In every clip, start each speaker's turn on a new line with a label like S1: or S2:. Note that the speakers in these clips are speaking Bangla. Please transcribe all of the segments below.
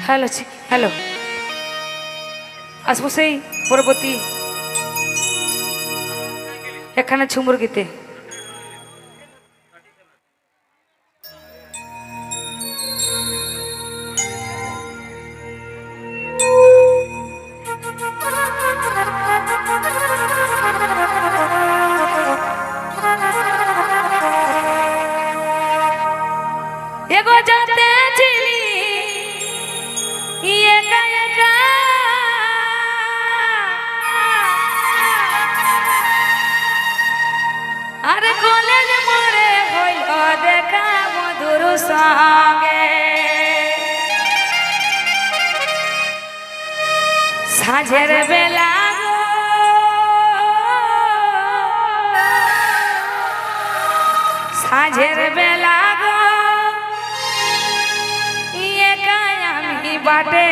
S1: হ্যালো হ্যালো আসবো সেই পরবর্তী এখানে ঝুমুর গীতে এগো যাতে ছিলি একা একা আর কলেজ মোড়ে হইল দেখা মধুর সঙ্গে সাঁঝের বেলা সাঁঝের বেলা বাটে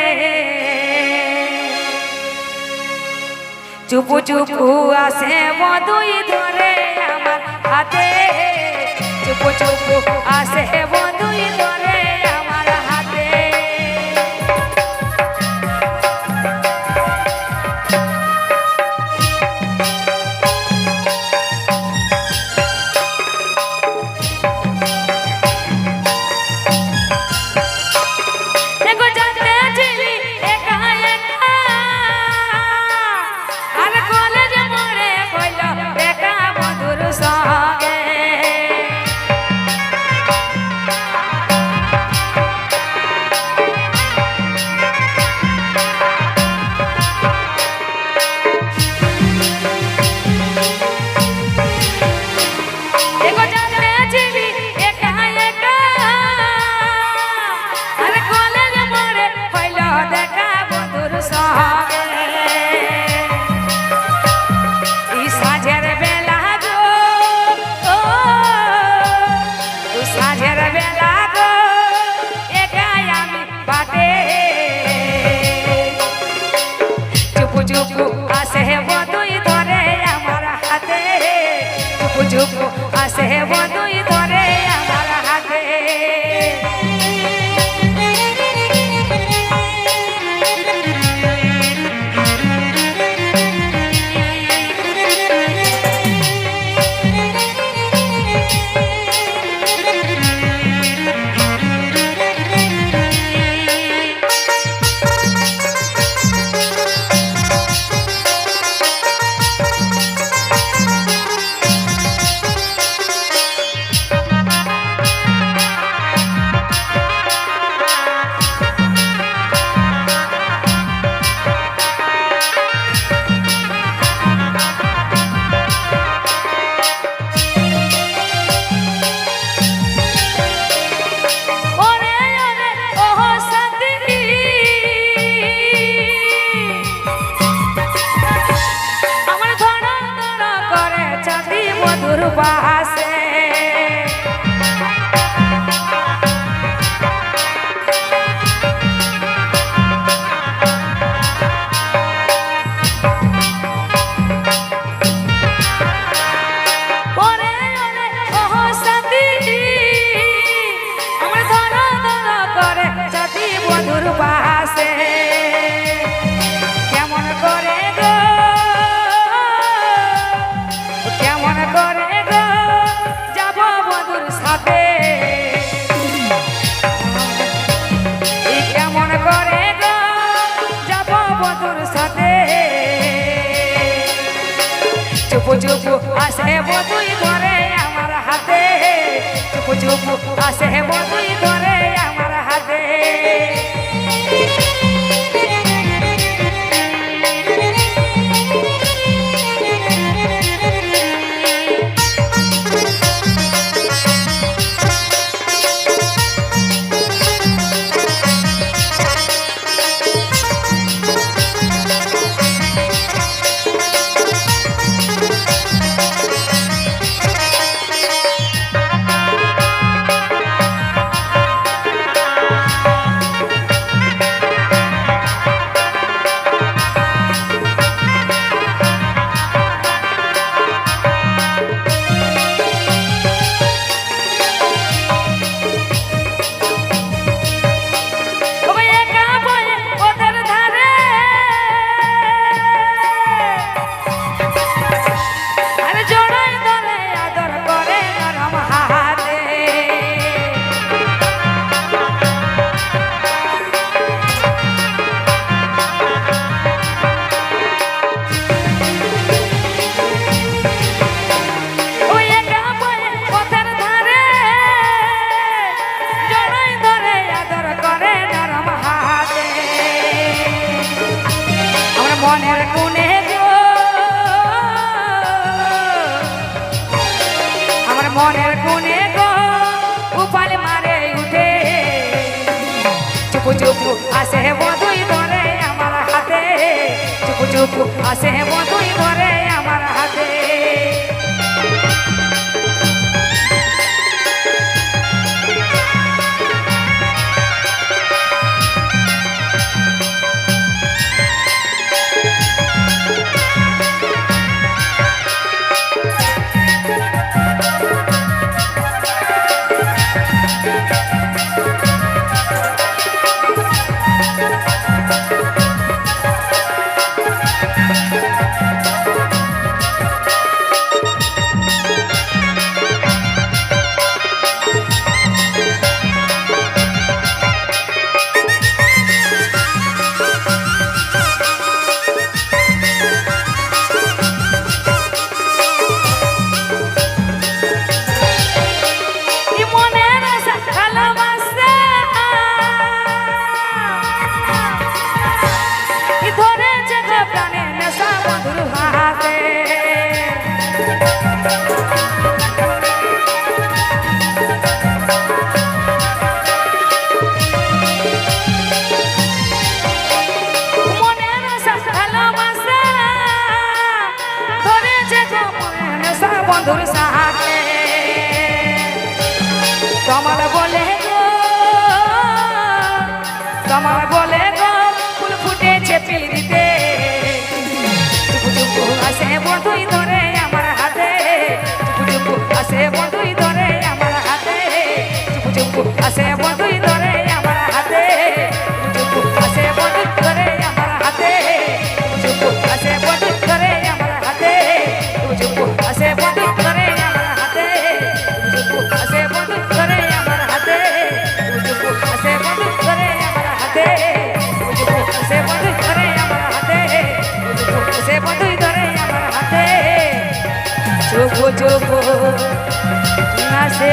S1: চুপু চুপু আসে মধুই ধরে আমার হাতে চুপু চুপু আসে মধুই ধরে আমার হাতে চুপু আসে বধুই ধরে আমার হাতে চুপু আসে বধুই ধরে আমার হাতে বাসে আমার ধরা ধরা করে যদি মধুর বাসে কেমন করে গো কেমন করে কেমন করে গো যাব বধুর সাথে চুপু চুপু আসে বধুই ধরে আমার হাতে চুপু চুপু আসে বধুই ধরে আমার হাতে চুপু আসে বন্ধুই ধরে আমার হাতে বন্ধুর সাথে তোমার বলে গো ফুল ফুটেছে পিড়িতে চুপু চুপু আসে বন্ধুই ধরে আমার হাতে চুপু চুপু আসে বন্ধুই ধরে আমার হাতে চুপু চুপু আসে বন্ধুই ধরে আমার হাতে চুপু আসে বন্ধুই ধরে আমার হাতে চুপু আসে বন্ধুই ধরে আমার হাতে চুপু আসে বন্ধুই ধরে আমার হাতে চুপু আসে বন্ধুই ধরে আমার হাতে চুপু আসে বন্ধুই ধরে আমার হাতে চুপু আসে বন্ধুই ধরে আমার হাতে চুপু আসে বন্ধুই ধরে আমার হাতে চুপু চুপু আসে